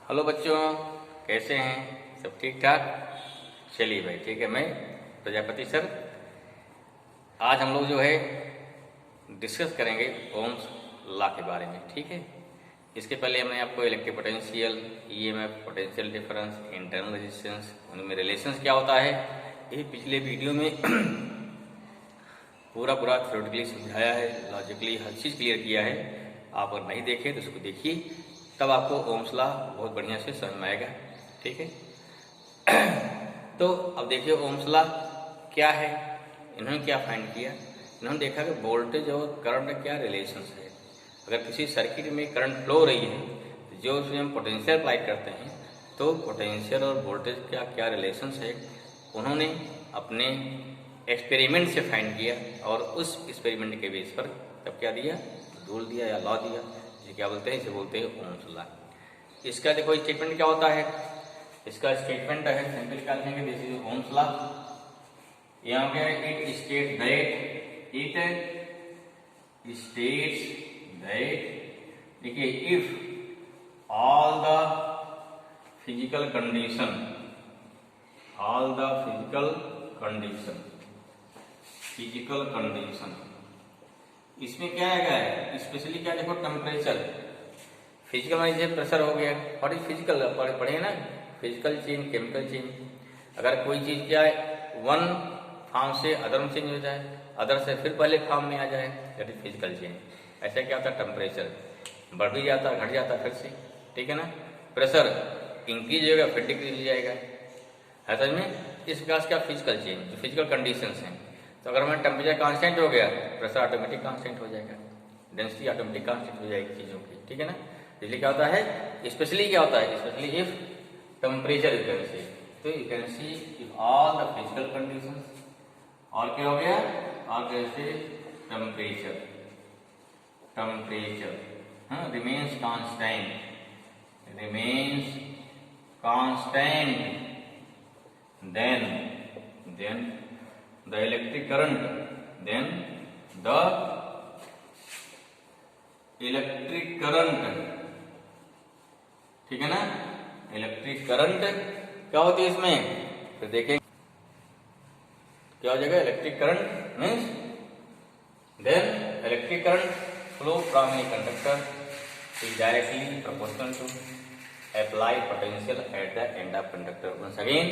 Hello बच्चों, कैसे हैं? सब ठीक ठाक? चलिए भाई, ठीक है। मैं प्रजापति सर। आज हम लोग जो है डिस्कस करेंगे ओम्स लॉ के बारे में, ठीक है। इसके पहले हमने आपको electric potential, EMF, potential difference, internal resistance, उनमें रिलेशंस क्या होता है, ये पिछले वीडियो में पूरा थ्योरेटिकली समझाया है, लॉजिकली हर चीज़ क्लियर किया है। आप अगर नहीं देखे तो उसको देखिए, तब आपको ओम्स लॉ बहुत बढ़िया से समझ में आएगा, ठीक है। तो अब देखिए ओम्स लॉ क्या है। इन्होंने क्या फाइंड किया, इन्होंने देखा कि वोल्टेज और करंट का क्या रिलेशंस है। अगर किसी सर्किट में करंट फ्लो हो रही है तो जो उसमें हम पोटेंशियल अप्लाई करते हैं, तो पोटेंशियल और वोल्टेज का क्या रिलेशंस है, उन्होंने अपने एक्सपेरिमेंट से फाइंड किया और उस एक्सपेरिमेंट के बेस पर तब क्या दिया, रूल दिया या लॉ दिया। ये क्या बोलते हैं, इसे बोलते हैं ओम्स लॉ। इसका देखो स्टेटमेंट क्या होता है। इसका स्टेटमेंट है, सिंपल क्या लिखेंगे, दिस इज ओम्स लॉ। यहाँ पे इट स्टेट्स दैट देखिए, if all the physical condition इसमें क्या है, स्पेशली क्या देखो, टेम्परेचर। फिजिकल मान लीजिए प्रेशर हो गया, और इस फिजिकल पढ़े ना, फिजिकल चेंज, केमिकल चेंज। अगर कोई चीज क्या है, वन फॉर्म से अदर में चेंज हो जाए, अदर से फिर पहले फॉर्म में आ जाए, दैट इज फिजिकल चेंज। ऐसा क्या होता है, टेम्परेचर बढ़ भी जाता है, घट जाता है फिर से, ठीक है ना। प्रेशर इंक्रीज होगा, फिर डिक्रीज हो जाएगा, है समझ में। इस प्रकार का फिजिकल चेंज, जो फिजिकल कंडीशंस हैं। तो अगर हमारा टेम्परेचर कांस्टेंट हो गया, प्रेशर ऑटोमेटिक कांस्टेंट हो जाएगा, डेंसिटी ऑटोमेटिक कांस्टेंट हो जाएगी चीजों की, ठीक है ना। इसलिए क्या होता है, स्पेशली क्या होता है, specially if temperature you can see, तो you can see if all the physical conditions, और क्या हो गया, और कैसे temperature remains constant, then the electric current, ठीक है ना। इलेक्ट्रिक करंट क्या होती है इसमें, फिर देखें क्या हो जाएगा। Electric current means then electric current flow from a conductor is directly proportional to applied potential at the end of conductor. Once again,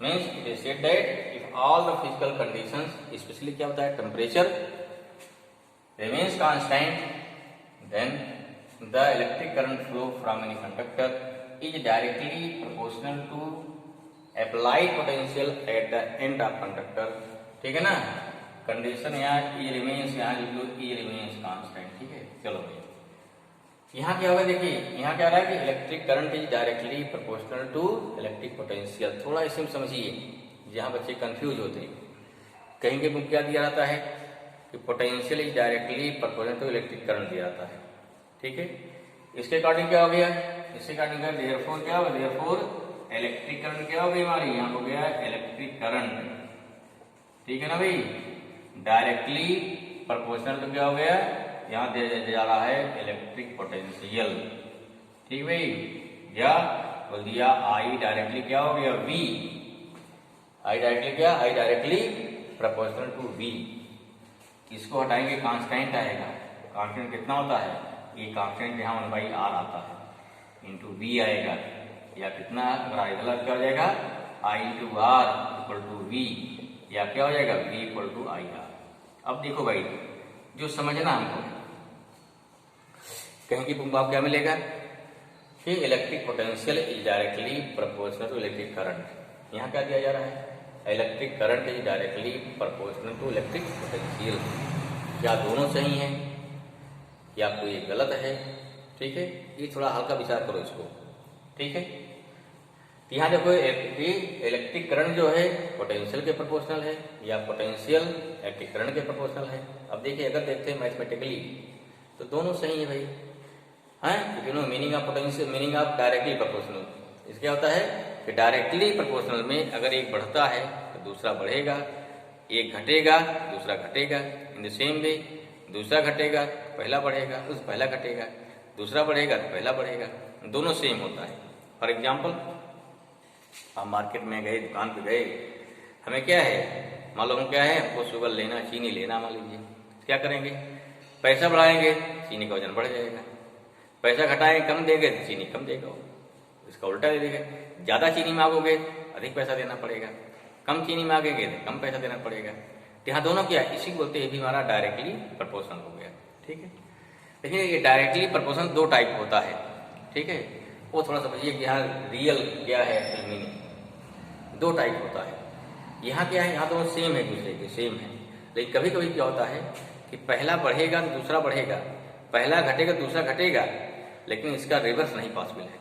means it is said that if all the physical conditions, especially क्या होता है, temperature remains constant, then the electric current flow from any conductor is directly proportional to applied potential at the end of conductor, ठीक है ना। Condition यहाँ E remains, यहाँ E remains constant, ठीक है। चलो भाई, यहाँ क्या होगा, देखिए यहाँ क्या रहा है कि electric current is directly proportional to electric potential. थोड़ा इसे समझिए, जहाँ बच्चे कंफ्यूज होते हैं। कहीं के क्या दिया जाता है कि potential is directly proportional to electric current दिया जाता है, ठीक है। इसके अकॉर्डिंग क्या हो गया, इसके अकॉर्डिंग देयरफॉर क्या होगा, देयरफोर इलेक्ट्रिक करंट क्या हो गई हमारी, यहाँ हो गया इलेक्ट्रिक करंट, ठीक है ना भाई। डायरेक्टली प्रोपोर्शनल तो क्या हो गया, यहाँ दे जा रहा है इलेक्ट्रिक पोटेंशियल, ठीक भाई। या बोल दिया आई डायरेक्टली क्या हो गया, V। आई डायरेक्टली क्या, I directly proportional to V। इसको हटाएंगे, कांस्टेंट आएगा। कांस्टेंट कितना होता है, ये कांस्टेंट यहाँ 1/r आता है, इंटू V आएगा, या कितना, अगर इधर क्या हो जाएगा, I into R equal to V, या क्या हो जाएगा, V इक्वल टू IR। अब देखो भाई, जो समझना हमको, कहीं की आप क्या मिलेगा कि electric potential is directly proportional to electric current. यहाँ क्या दिया जा रहा है, electric current is directly proportional to electric potential. क्या दोनों सही हैं, या कोई गलत है, ठीक है। ये थोड़ा हल्का विचार करो इसको, ठीक है। यहाँ देखो इलेक्ट्रिक करंट जो है पोटेंशियल के प्रोपोर्शनल है, या पोटेंशियल इलेक्ट्रिक करंट के प्रोपोर्शनल है। अब देखिए, अगर देखते हैं मैथमेटिकली तो दोनों सही है भाई, हैं। You know meaning of potential, meaning of directly proportional. इसके होता है कि डायरेक्टली प्रोपोर्शनल में अगर एक बढ़ता है तो दूसरा बढ़ेगा, एक घटेगा दूसरा घटेगा। इन द सेम वे दूसरा घटेगा पहला बढ़ेगा, उस पहला घटेगा। दूसरा बढ़ेगा तो पहला बढ़ेगा, दोनों सेम होता है। फॉर एग्जाम्पल, आप मार्केट में गए, दुकान पे गए, हमें क्या है मालूम, क्या है हमको शुगर लेना, चीनी लेना, मान लीजिए, क्या करेंगे, पैसा बढ़ाएंगे, चीनी का वजन बढ़ जाएगा, पैसा घटाएंगे, कम देंगे तो चीनी कम देगा, इसका उल्टा दे देगा। ज़्यादा चीनी मांगोगे अधिक पैसा देना पड़ेगा, कम चीनी मांगेंगे तो कम पैसा देना पड़ेगा। यहाँ दोनों क्या, इसी को बोलते हैं, ये भी हमारा डायरेक्टली प्रोपोर्शनल हो गया, ठीक है। देखिए ये डायरेक्टली प्रोपोर्शनल दो टाइप होता है, ठीक है, वो थोड़ा समझिए कि यहाँ रियल क्या है, एक्चुअल मीनिंग। दो टाइप होता है, यहाँ क्या है, यहाँ दोनों सेम है, दूसरे के सेम है, लेकिन कभी कभी क्या होता है कि पहला बढ़ेगा तो दूसरा बढ़ेगा, पहला घटेगा दूसरा घटेगा, लेकिन इसका रिवर्स नहीं पॉसिबल है।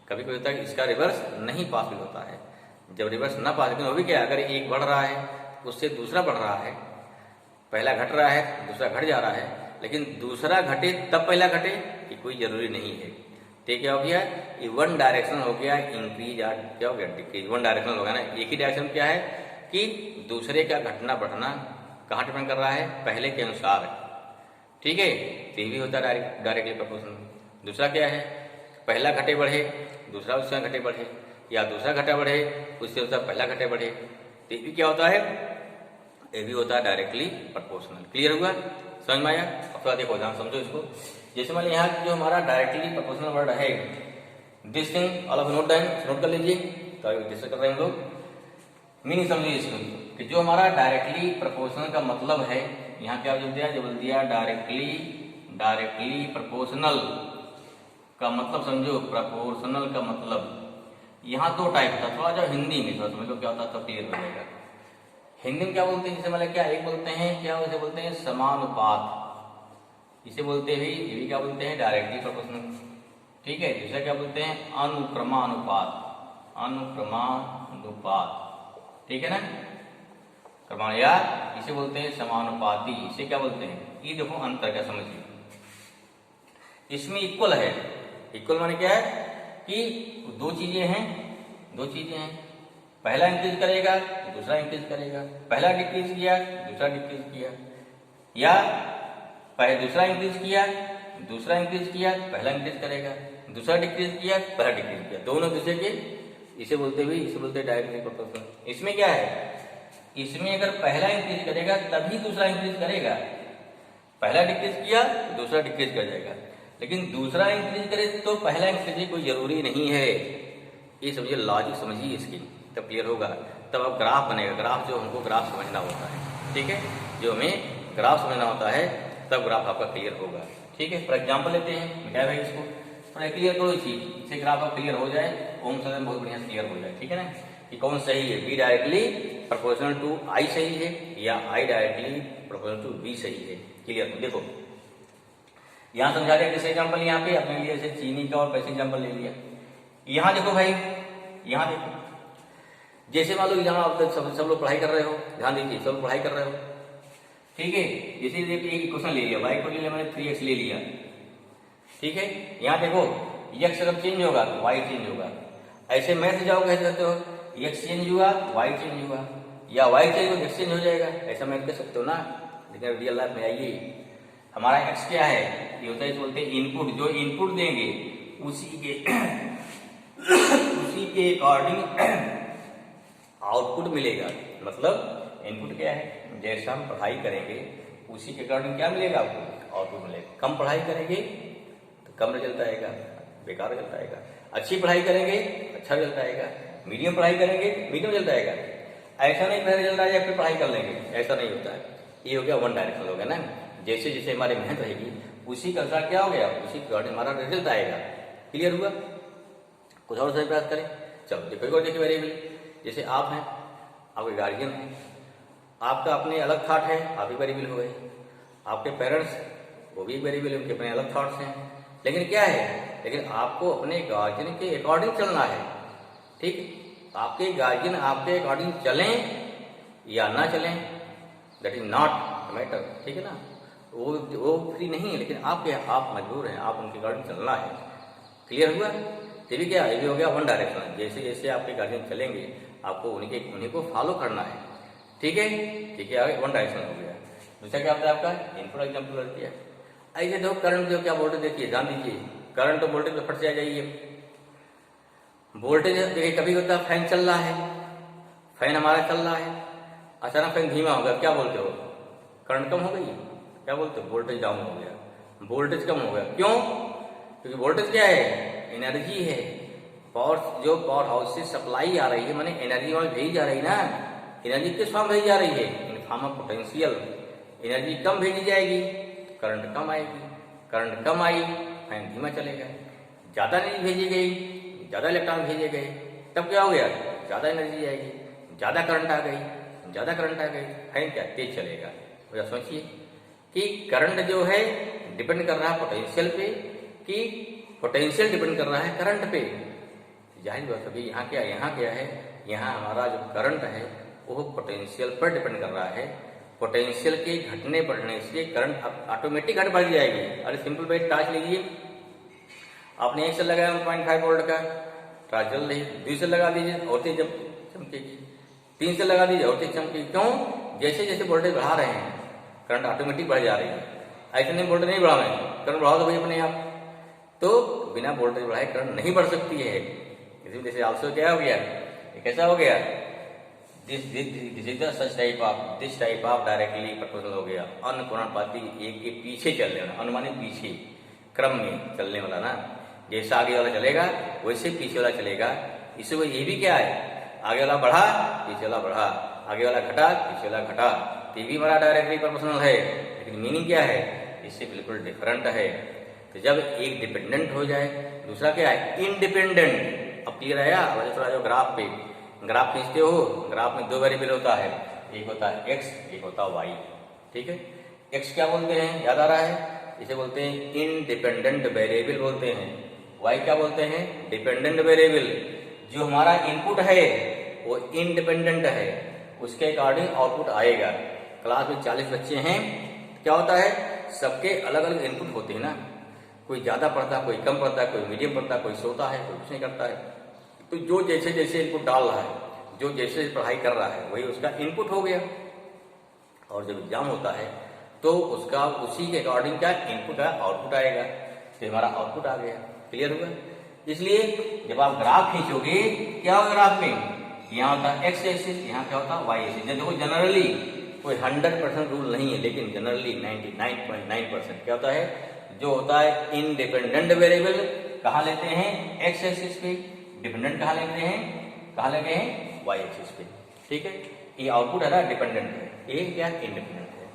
कभी कभी होता है कि इसका रिवर्स नहीं पॉसिबल होता है। जब रिवर्स ना पॉसिबल, वो भी क्या, अगर एक बढ़ रहा है उससे दूसरा बढ़ रहा है, पहला घट रहा है दूसरा घट जा रहा है, लेकिन दूसरा घटे तब पहला घटे, ये कोई जरूरी नहीं है। ठीक, क्या हो गया, ये वन डायरेक्शन हो गया, इंक्रीज या क्या हो गया, डिक्रीज। वन डायरेक्शन हो गया ना, एक ही डायरेक्शन क्या है कि दूसरे का घटना बढ़ना कहाँ डिपेंड कर रहा है, पहले के अनुसार, ठीक है। तो ये भी होता है डायरेक्टली प्रोपोर्शनल। दूसरा क्या है, पहला घटे बढ़े दूसरा उसका घटे बढ़े, या दूसरा घटा बढ़े उससे उसका पहला घटे बढ़े, तो ये भी क्या होता है, ये भी होता है डायरेक्टली प्रोपोर्शनल। क्लियर हुआ, समझ में आया। अब थोड़ा देखो, ध्यान समझो इसको। जैसे मान लीजिए यहाँ जो हमारा डायरेक्टली प्रोपोर्शनल वर्ड है, this thing all of note down, note कर लीजिए, तो डिस्कस कर रहे हैं हम लोग। मीनिंग समझिए इसको कि जो हमारा डायरेक्टली प्रोपोर्शनल का मतलब है, यहाँ क्या बोल दिया, जो बोल दिया डायरेक्टली प्रोपोर्शनल का मतलब समझो, प्रोपोर्शनल का मतलब यहाँ दो टाइप था। थोड़ा जो हिंदी में थोड़ा समझ लो क्या होता है तो क्लियर हो जाएगा। हिंदी में क्या बोलते हैं, जैसे मतलब क्या, एक बोलते हैं क्या, उसे बोलते हैं समानुपात, इसे बोलते हैं, ये भी क्या बोलते हैं, डायरेक्टली प्रोपोर्शनल, ठीक है। दूसरा क्या बोलते हैं, अनुक्रमानुपात, ठीक है ना, क्रमाण, या इसे बोलते हैं समानुपाती, इसे क्या बोलते हैं, ये देखो अंतर क्या समझिए। इसमें इक्वल है, इक्वल माने क्या है कि दो चीजें हैं, पहला इंक्रीज करेगा दूसरा इंक्रीज करेगा, पहला डिक्रीज किया दूसरा डिक्रीज किया, या पहले दूसरा इंक्रीज किया दूसरा इंक्रीज किया, पहला इंक्रीज करेगा, दूसरा डिक्रीज किया पहला डिक्रीज किया, दोनों दूसरे के, इसे बोलते हैं डायरेक्टली प्रोपोर्शनल। इसमें क्या है, इसमें अगर पहला इंक्रीज करेगा तभी दूसरा इंक्रीज करेगा, पहला डिक्रीज किया दूसरा डिक्रीज कर जाएगा, लेकिन दूसरा इंक्रीज करे तो पहला इंक्रीज कोई जरूरी नहीं है। ये समझिए, लॉजिक समझिए इसकी, तब क्लियर होगा। तब अब ग्राफ बनेगा, ग्राफ जो हमको ग्राफ समझना होता है, ठीक है, जो हमें ग्राफ समझना होता है तब ग्राफ आपका क्लियर होगा, ठीक है। फॉर एग्जाम्पल लेते हैं, क्या भाई इसको थोड़ा क्लियर करो इसी, इससे ग्राफ आप क्लियर हो जाए, ओम सदन बहुत बढ़िया क्लियर हो जाए, ठीक है ना, कि कौन सही है, V directly proportional to I सही है या I directly proportional to V सही है। क्लियर, देखो यहाँ समझा दिया। जैसे एग्जाम्पल यहाँ पे अपने लिए जैसे चीनी का और पैसे एग्जाम्पल ले लिया। यहाँ देखो भाई, यहाँ देखो, जैसे मान लो यहाँ आप सब लोग पढ़ाई कर रहे हो, ध्यान दीजिए, सब लोग पढ़ाई कर रहे हो, ठीक है। जैसे देखिए एक क्वेश्चन ले लिया, y को ले लिया मैंने 3x ले लिया, ठीक है। यहाँ देखो x अगर चेंज होगा तो y चेंज होगा, ऐसे मैथ जाओगे कैसे करते हो, x चेंज हुआ y चेंज हुआ, या y चेंज हुआ x चेंज हो जाएगा, ऐसा मैथ कर सकते हो ना। लेकिन रियल लाइफ में आइए, हमारा x क्या है, ये होता है, बोलते हैं इनपुट, जो इनपुट देंगे उसी के अकॉर्डिंग आउटपुट मिलेगा। मतलब इनपुट क्या है, जैसा हम पढ़ाई करेंगे उसी के अकॉर्डिंग क्या मिलेगा आपको, आउटपुट मिलेगा। कम पढ़ाई करेंगे तो कम रिजल्ट आएगा, बेकार रिजल्ट आएगा। अच्छी पढ़ाई करेंगे अच्छा रिजल्ट आएगा, मीडियम पढ़ाई करेंगे मीडियम रिजल्ट आएगा। ऐसा नहीं पहले रिजल्ट आ जाए फिर पढ़ाई कर लेंगे, ऐसा नहीं होता है। ये हो गया वन डायरेक्शन हो गया ना, जैसे जैसे हमारी मेहनत रहेगी उसी के अनुसार क्या हो गया, उसी के अकॉर्डिंग हमारा रिजल्ट आएगा। क्लियर हुआ, कुछ और सही प्रयास करें। चलो देखो एक और देखिए वेरिएबल, जैसे आप हैं, आपके गार्जियन हैं, आपका अपने अलग थॉट है, आप भी वेरिएबल हो गए, आपके पेरेंट्स वो भी वेरिएबल है, उनके अपने अलग थॉट्स हैं, लेकिन क्या है, लेकिन आपको अपने गार्जियन के अकॉर्डिंग चलना है, ठीक। आपके गार्जियन आपके अकॉर्डिंग चलें या ना चलें, दैट इज नॉट मैटर, ठीक है ना, वो फ्री नहीं है, लेकिन आप मजबूर हैं, आप उनके अकॉर्डिंग चलना है। क्लियर हुआ, ये भी क्या, ये भी हो गया वन डायरेक्शन, जैसे जैसे आपके गार्जियन चलेंगे आपको उन्हीं को फॉलो करना है, ठीक है, ठीक है, वन डायरेक्शन हो गया। दूसरा क्या होता है आपका, इनपुट एग्जाम्पल कर दिया। ऐसे देखो करंट जो क्या वोल्टेज देखिए, ध्यान दीजिए, करंट तो वोल्टेज पे फट जाएगा ये। वोल्टेज देखिए कभी होता है फैन चल रहा है, फैन हमारा चल रहा है, अचानक फैन धीमा हो गया, क्या बोलते हो, करंट कम हो गई, क्या बोलते हो, वोल्टेज डाउन हो गया, वोल्टेज कम हो गया। क्यों? क्योंकि वोल्टेज क्या है, एनर्जी है। पावर जो पावर हाउस से सप्लाई आ रही है, माने एनर्जी वहां भेजी जा रही है ना, एनर्जी किस फॉर्म भेजी जा रही है, in form of potential. Energy कम भेजी जाएगी, करंट कम आएगी, करंट कम आई, फैन धीमा चलेगा। ज्यादा एनर्जी भेजी गई, ज्यादा इलेक्ट्रॉन भेजे गए, तब क्या हो गया, ज्यादा एनर्जी आएगी, ज्यादा करंट आ गई, ज्यादा करंट आ गई, फैन क्या तेज चलेगा। तो सोचिए कि करंट जो है डिपेंड कर रहा है पोटेंशियल पे, कि पोटेंशियल डिपेंड कर रहा है करंट पे। जाहिर बात है, यहाँ क्या है, यहाँ हमारा जो करंट है वो पोटेंशियल पर डिपेंड कर रहा है। पोटेंशियल के घटने बढ़ने से करंट ऑटोमेटिक घट बढ़ जाएगी। अरे सिंपल बात, टार्च लीजिए, आपने 1 से लगाया 1.5 वोल्ट का, टार्च जल रही, 2 से लगा दीजिए और तेज चमकेगी, 3 से लगा दीजिए और तेज चमकेगी। क्यों? जैसे जैसे वोल्टेज बढ़ा रहे हैं करंट ऑटोमेटिक बढ़ जा रही है। ऐसे नहीं वोल्टेज नहीं बढ़ा रहे हैं, करंट बढ़ाओ तो भाई अपने आप, तो बिना वोल्टेज बढ़ाए करंट नहीं बढ़ सकती है। इसी जैसे आल्सो क्या हो गया, ये कैसा हो गया, this type of directly proportional हो गया, अनुपाती एक के पीछे चल रहा, अनुमानित पीछे क्रम में चलने वाला ना, जैसा आगे वाला चलेगा वैसे पीछे वाला चलेगा। इससे ये भी क्या है, आगे वाला बढ़ा पीछे वाला बढ़ा, आगे वाला घटा पीछे वाला घटा, तो ये भी हमारा डायरेक्टली प्रोपोर्शनल है। लेकिन मीनिंग क्या है, इससे बिल्कुल डिफरेंट है। तो जब एक डिपेंडेंट हो जाए, दूसरा क्या है, इंडिपेंडेंट। अब क्लियर आया, थोड़ा जो ग्राफ पे, ग्राफ खींचते हो, ग्राफ में 2 वेरिएबल होता है, एक होता है एक्स, एक होता है वाई। ठीक है, एक्स क्या बोलते हैं, याद आ रहा है, इसे बोलते हैं इंडिपेंडेंट वेरिएबल बोलते हैं। वाई क्या बोलते हैं, डिपेंडेंट वेरिएबल। जो हमारा इनपुट है वो इंडिपेंडेंट है, उसके अकॉर्डिंग आउटपुट आएगा। क्लास में 40 बच्चे हैं, क्या होता है, सबके अलग अलग इनपुट होते हैं ना, कोई ज्यादा पढ़ता है, कोई कम पढ़ता है, कोई मीडियम पढ़ता है, कोई सोता है, कोई कुछ नहीं करता है। तो जो जैसे जैसे इनपुट डाल रहा है, जो जैसे पढ़ाई कर रहा है, वही उसका इनपुट हो गया। और जब एग्जाम होता है तो उसका उसी के अकॉर्डिंग क्या इनपुट है, आउटपुट आएगा। तो हमारा आउटपुट आ गया, क्लियर हुआ। इसलिए जब आप ग्राफ खींचोगे, क्या होगा ग्राफ में, यहाँ होता है एक्स एक्सिस, यहाँ क्या होता है वाई एक्सिस। देखो जनरली कोई 100% रूल नहीं है, लेकिन जनरली 99.9% क्या होता है, जो होता है इंडिपेंडेंट वेरिएबल कहाँ लेते हैं, एक्स एक्सिस पे, डिपेंडेंट कहाँ लेते हैं, कहाँ लेते हैं, वाई एक्सिस पे। ठीक है, ये आउटपुट है ना डिपेंडेंट है, ये क्या इंडिपेंडेंट है।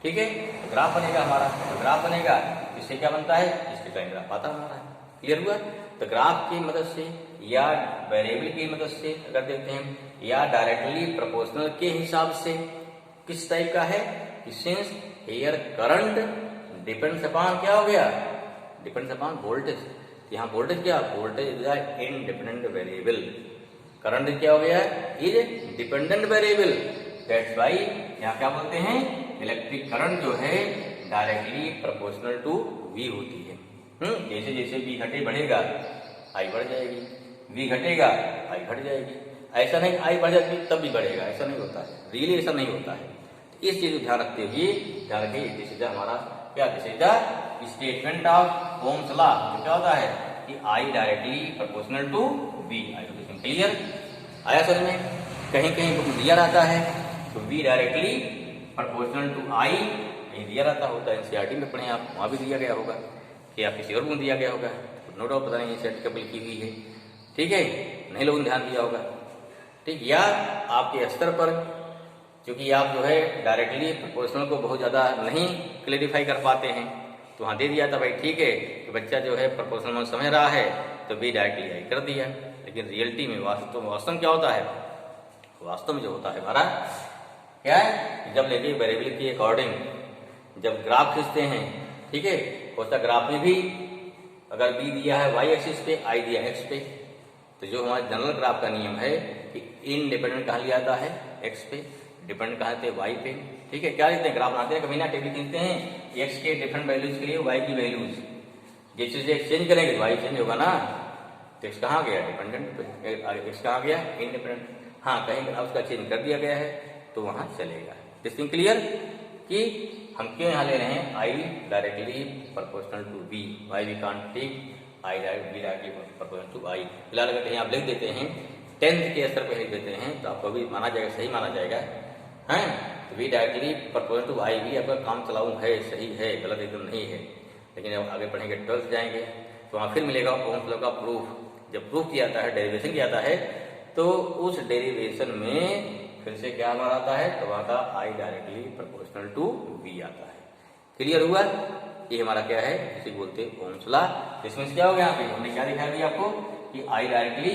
ठीक है, तो ग्राफ बनेगा हमारा, तो ग्राफ बनेगा, इससे क्या बनता है, इसके टाइम ग्राफ आता हमारा। क्लियर हुआ। तो ग्राफ की मदद से या वेरिएबल की मदद से अगर देखते हैं, या डायरेक्टली प्रोपोर्शनल के हिसाब से, किस टाइप का है, since here current depends upon, क्या हो गया, डिपेंड्स अपॉन वोल्टेज। यहाँ वोल्टेज क्या, voltage is independent variable, current क्या हो गया, is dependent variable. That's why यहाँ क्या बोलते हैं, इलेक्ट्रिक करंट जो है डायरेक्टली प्रोपोर्शनल टू वी होती है। जैसे जैसे वी घटे बढ़ेगा आई बढ़ जाएगी, वी घटेगा आई घट जाएगी। ऐसा नहीं आई बढ़ जाएगी तब भी बढ़ेगा, ऐसा नहीं होता है, रियली ऐसा नहीं होता है। इस चीज को ध्यान रखते हुए, ध्यान रखिए, दिस इज हमारा क्या, this is the statement of Ohm's law. क्या होता है कि I directly proportional to V. Clear आया समझ में। कहीं कहीं बुक दिया रहता है तो वी डायरेक्टली प्रोपोर्शनल टू आई, कहीं दिया रहता होता है, एनसीईआरटी में पढ़े आप, वहां भी दिया गया होगा, कि आप किसी और को दिया गया होगा, नो डाउट पता नहीं एनसीईआरटी कब लिखी हुई है। ठीक है, नहीं लोगों ने ध्यान दिया होगा। ठीक, या आपके स्तर पर क्योंकि आप जो है डायरेक्टली प्रोपोर्शनल को बहुत ज्यादा नहीं क्लेरिफाई कर पाते हैं, तो वहां दे दिया था भाई ठीक है कि बच्चा जो है प्रोपोर्शनल में समझ रहा है तो भी डायरेक्टली आई कर दिया। लेकिन रियलिटी में वास्तव में क्या होता है, वास्तव में जो होता है हमारा क्या है, जब लेके वेरिएबल के अकॉर्डिंग जब ग्राफ खींचते हैं, ठीक है, होता ग्राफ में भी अगर बी दिया है वाई एक्सिस पे, आई दिया एक्स पे, तो जो हमारे जनरल ग्राफ का नियम है कि इनडिपेंडेंट कहाँ लिया जाता है, एक्स पे, डिपेंडेंट कहाँ थे वाई पे। ठीक है, क्या लिखते हैं, ग्राफ बनाते हैं, कभी ना टेबल खींचते हैं, एक्स के डिफरेंट वैल्यूज के लिए वाई की वैल्यूज, जैसे जैसे एक्सचेंज करेंगे तो वाई चेंज होगा ना, तो एक्स कहाँ गया डिपेंडेंट पे, एक्स कहाँ गया इंडिपेंडेंट। हाँ, कहीं उसका चेंज कर दिया गया है तो वहां चलेगा। दिस थिंग क्लियर कि हम क्यों यहाँ ले रहे हैं I directly proportional to B, why we can't take I directly proportional to I. फिलहाल अगर कहीं आप लिख देते हैं 10th के स्तर पर लिख देते हैं तो आपको भी माना जाएगा, सही माना जाएगा है। तो वी डायरेक्टली प्रोपोर्शनल टू आई भी आपका काम चलाऊ है, सही है, गलत एकदम नहीं है। लेकिन जब आगे पढ़ेंगे 12th जाएंगे तो वहाँ फिर मिलेगा ओम्स लॉ का प्रूफ। जब प्रूफ किया जाता है, डेरिवेशन किया जाता है, तो उस डेरिवेशन में फिर से क्या हमारा आता है, तो वहाँ का I directly proportional to V आता है। क्लियर हुआ? ये हमारा क्या है, इसे बोलते हैं ओम्स लॉ। इसमें क्या हो गया, यहाँ पे हमने क्या दिखाया दिया आपको कि I directly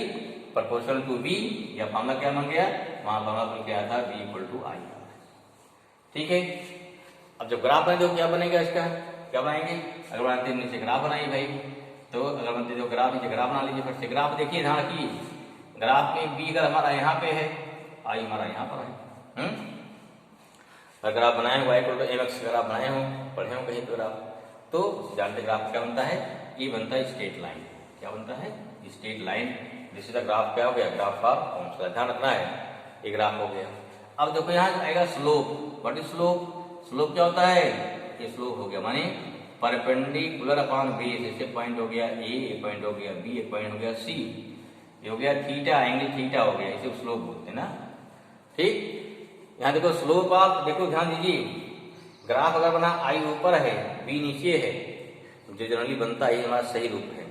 proportional to V, या फॉर्मूला क्या बन गया, वहां फॉर्मूला बन गया था बी इक्वल टू आई। ठीक है, अब जब ग्राफ बने तो क्या बनेगा, इसका क्या बनाएंगे, अगर बनाते हैं नीचे ग्राफ बनाइए भाई, तो अगर बनते जो ग्राफ नीचे ग्राफ बना लीजिए। फिर से ग्राफ देखिए, ध्यान रखिए, ग्राफ में बी अगर हमारा यहाँ पे है, आई हमारा यहाँ पर है। अगर ग्राफ बनाए हो y equal to m x graph बनाए हो, पढ़े हो कहीं पे ग्राफ, तो जानते ग्राफ क्या बनता है, ये बनता है स्ट्रेट लाइन। क्या बनता है, straight line. This is the graph, क्या हो गया, ग्राफ ऑफ ओम्स लॉ। ध्यान रखना है, ये ग्राफ हो गया। अब देखो यहाँ आएगा slope. What is slope, slope क्या होता है, ये स्लोप हो गया माने परपेंडिकुलर अपॉन बेस। इससे पॉइंट हो गया ए, एक पॉइंट हो गया बी, एक पॉइंट हो गया सी, ये हो गया थीटा, एंगल थीटा हो गया, इसे स्लोप बोलते हैं ना। ठीक, यहाँ देखो स्लोप आप देखो, ध्यान दीजिए, ग्राफ अगर बना आई ऊपर है बी नीचे है, जो जनरली बनता है हमारा सही रूप है।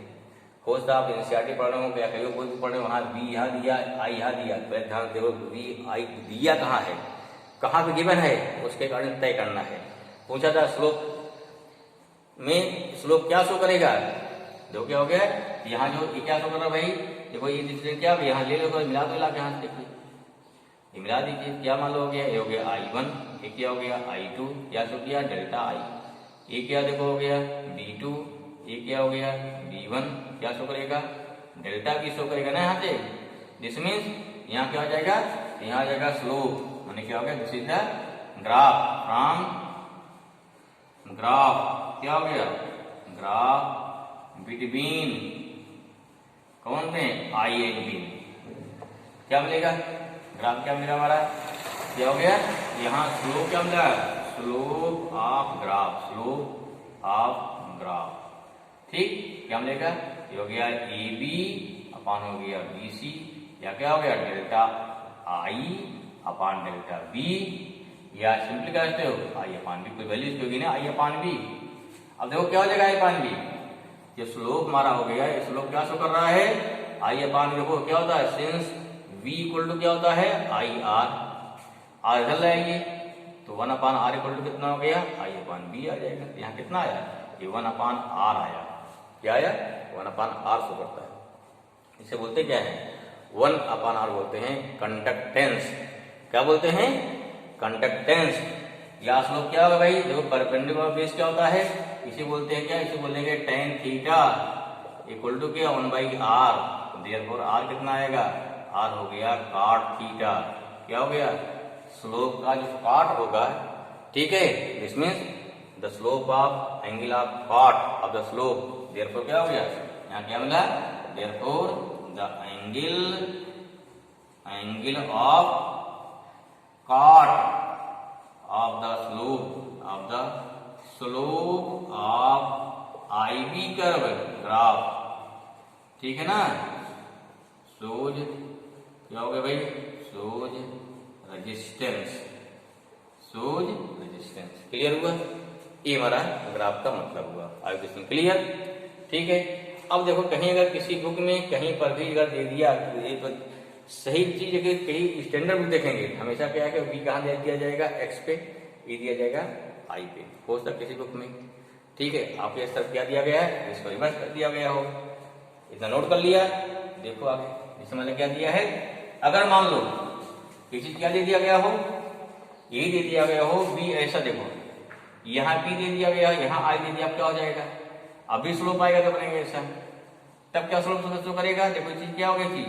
हो सकता आप एनसीईआरटी पढ़ रहे हो या कहीं कोई भी पढ़ रहे हो, वहाँ बी यहाँ दिया, आई यहाँ दिया, पहले ध्यान देखो बी आई दिया कहाँ है, कहाँ पे गिवन है, उसके कारण तय करना है। पूछा था स्लोप में, स्लोप क्या शो करेगा, देखो क्या हो गया, यहाँ जो ये क्या शो कर रहा है भाई, देखो ये डिस्टेंस क्या है, यहाँ ले लो, मिला दो, यहाँ से देखिए, ये मिला दीजिए, क्या मान लो हो गया, ये हो गया I1, ये क्या हो गया I2, क्या शो किया डेल्टा आई, ये क्या देखो हो गया B2, ये क्या हो गया B1, क्या शो करेगा डेल्टा की शो करेगा ना यहाँ से। दिस मीन्स यहाँ क्या हो जाएगा, यहाँ आ जाएगा स्लोप, माने क्या हो गया, this is the graph from, graph क्या हो गया, ग्राफ बिटवीन कौन में आई एंड बी। क्या मिलेगा, ग्राफ क्या मिला हमारा, क्या हो गया, यहाँ स्लोप क्या मिला, slope of graph, slope of graph. ठीक, क्या मिलेगा, ये हो गया ए बी अपॉन हो गया बी सी, या क्या हो गया delta I upon delta V, या सिंपली क्या कहते हो आई अपॉन बी, कोई वैल्यू होगी ना आई अपॉन बी। अब देखो क्या हो जाएगा आई अपॉन बी, ये स्लोप हमारा हो गया, ये स्लोप क्या शो कर रहा है आई अपॉन, देखो क्या होता है, सिंस v इक्वल टू क्या होता है आई आर, आर इधर लाएंगे तो 1 अपॉन आर इक्वल टू कितना हो गया आई अपॉन बी आ जाएगा। यहाँ कितना आया, ये 1 अपॉन आर आया, क्या आया 1 अपॉन आर शो करता है। इसे बोलते क्या है, 1 अपॉन आर बोलते हैं कंडक्टेंस। क्या बोलते हैं, कंडक्टेंस। या स्लोप क्या होगा भाई, देखो परपेंडिकुलर बेस क्या होता है, इसे बोलते हैं क्या, इसे बोलेंगे टेन थीटा इक्वल टू क्या 1/r, देयरफॉर आर कितना आएगा, आर हो गया कॉट थीटा। क्या हो गया, स्लोप का जो कॉट होगा, ठीक है, this means the slope of angle of cot of the slope, therefore क्या हो गया, यहाँ क्या मिला, therefore the angle of cot of the slope of I V curve graph, ठीक है ना, सोज क्या हो गया भाई, shows resistance, shows resistance. Clear हुआ, ये हमारा ग्राफ का मतलब हुआ। आई क्वेश्चन क्लियर, ठीक है। अब देखो कहीं अगर किसी बुक में कहीं पर भी अगर दे दिया ये तो सही चीज है, कहीं स्टैंडर्ड बुक देखेंगे हमेशा क्या है कि बी कहाँ दे दिया जाएगा, एक्स पे, ई दिया जाएगा आई पे, हो सकता किसी बुक में, ठीक है। आपके इस तरफ क्या दिया गया है, इसको रिवर्स कर दिया गया हो, इतना नोट कर लिया। देखो आगे इसमें मैंने क्या दिया है, अगर मान लो किसी क्या दे दिया गया हो, ए दे दिया गया हो, बी ऐसा देखो, यहाँ बी दे दिया गया, यहाँ आई दे दिया, क्या हो जाएगा, अभी स्लोप आएगा तो बनेगा ऐसा, तब क्या स्लोप शो करेगा, देखो चीज क्या हो गई थी,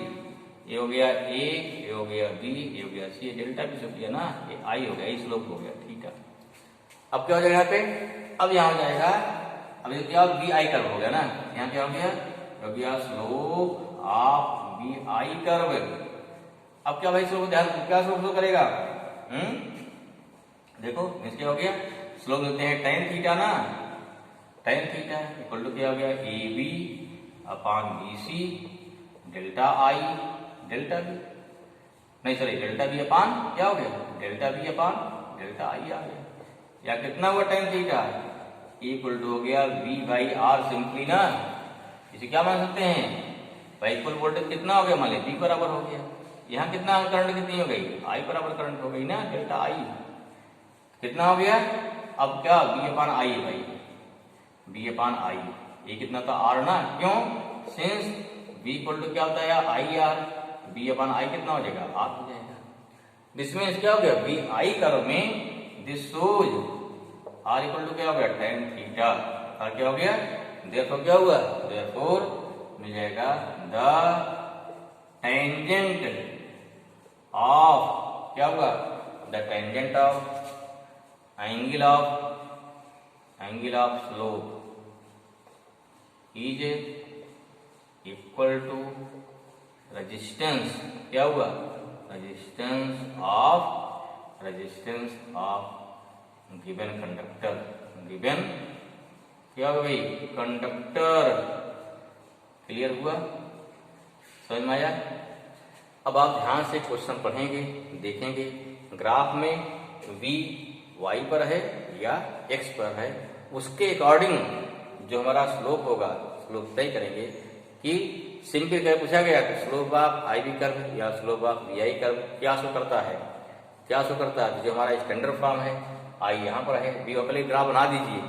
ये हो गया ए, ये हो गया बी, ये हो गया सी, डेल्टा भी शो किया ना, ये आई हो गया, ये स्लोप हो गया, ठीक है। अब क्या हो जाएगा यहाँ पे, अब यहाँ हो जाएगा, अब ये क्या बी आई कर्व हो गया ना, यहाँ क्या हो गया slope of V I curve. अब क्या भाई स्लोप ध्यान, क्या स्लोप शो करेगा, देखो क्या हो गया, स्लोप देते हैं tan थीटा ना, tan थीटा इक्वल टू क्या हो गया AB upon BC delta I delta B, नहीं सॉरी डेल्टा B अपॉन क्या हो गया delta B upon delta I आ गया। या कितना हुआ tan थीटा इक्वल टू हो गया V बाई R सिंपली ना, इसे क्या मान सकते हैं भाई इक्वल वोल्टेज कितना हो गया मान लीजिए V बराबर हो गया, यहाँ कितना करंट कितनी हो गई I बराबर करंट हो गई ना डेल्टा I, कितना हो गया अब क्या V अपान I है भाई, V अपान I ये कितना था R ना, क्यों सिंस V इक्वल टू क्या होता है I R, V upon I कितना हो जाएगा R हो जाएगा। दिस मीन्स क्या हो गया V I कर्व में this shows R equal to क्या हो गया tan थीटा, और क्या हो गया देयरफॉर क्या हुआ देयरफॉर मिल जाएगा द टेंजेंट ऑफ क्या हुआ the tangent of angle of slope is equal to resistance क्या हुआ resistance of given conductor, given क्या हुआ भाई कंडक्टर। क्लियर हुआ, समझ में आया। अब आप ध्यान से क्वेश्चन पढ़ेंगे देखेंगे ग्राफ में V y पर है या x पर है, उसके अकॉर्डिंग जो हमारा स्लोप होगा स्लोप तय करेंगे कि सिंपल क्या पूछा गया कि slope of I V curve या slope of V I curve क्या शो करता है, क्या शो करता है। जो हमारा स्टैंडर्ड फॉर्म है आई यहाँ पर है, बी पहले ग्राफ बना दीजिए,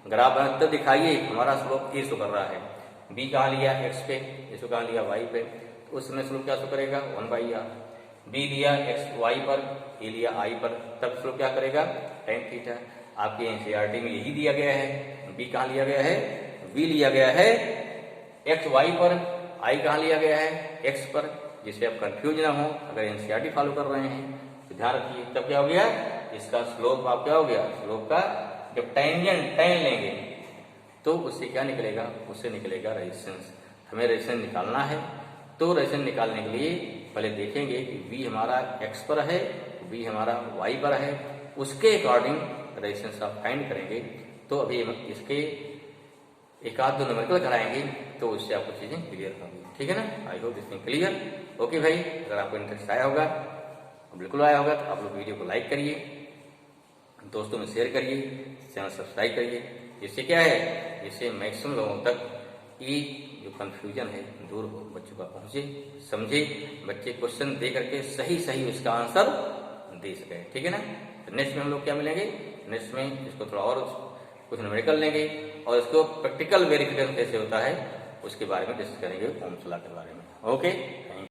ग्राफ बना तब दिखाइए हमारा स्लोप ए शो कर रहा है, बी कहाँ लिया एक्स पे, इसको कहाँ लिया वाई पे, तो उस समय स्लोप क्या शो करेगा 1/r। बी लिया एक्स वाई पर, ए लिया आई पर, तब स्लोप क्या करेगा tan थीटा। आपके एनसीईआरटी में यही दिया गया है, बी कहाँ लिया गया है वी लिया गया है एक्स वाई पर, आई कहाँ लिया गया है एक्स पर, जिससे आप कंफ्यूज ना हो। अगर एनसीईआरटी फॉलो कर रहे हैं तो ध्यान रखिए। तब क्या हो गया इसका स्लोप आप क्या हो गया स्लोप का जब टेंजेंट tan लेंगे तो उससे क्या निकलेगा, उससे निकलेगा रेजिस्टेंस। हमें रेजिस्टेंस निकालना है तो रेजिस्टेंस निकालने के लिए पहले देखेंगे कि V हमारा x पर है, V हमारा y पर है, उसके अकॉर्डिंग रेजिस्टेंस आप फाइंड करेंगे। तो अभी इसके एक आध दो नंबर कराएंगे तो उससे आपको चीजें क्लियर होंगी, ठीक है ना। I hope this clear. Okay भाई, अगर आपको इंटरेस्ट आया होगा बिल्कुल आया होगा तो आप लोग वीडियो को लाइक करिए, दोस्तों में शेयर करिए, चैनल सब्सक्राइब करिए। इससे क्या है, इससे मैक्सिमम लोगों तक ये जो कंफ्यूजन है दूर हो, बच्चों का पहुंचे, समझे, बच्चे क्वेश्चन दे करके सही सही उसका आंसर दे सके, ठीक है ना। तो नेक्स्ट में हम लोग क्या मिलेंगे, नेक्स्ट में इसको थोड़ा और कुछ न्यूमेरिकल लेंगे और इसको प्रैक्टिकल वेरिफिकेशन कैसे होता है उसके बारे में डिस्कस करेंगे, फॉर्मूला के बारे में। ओके।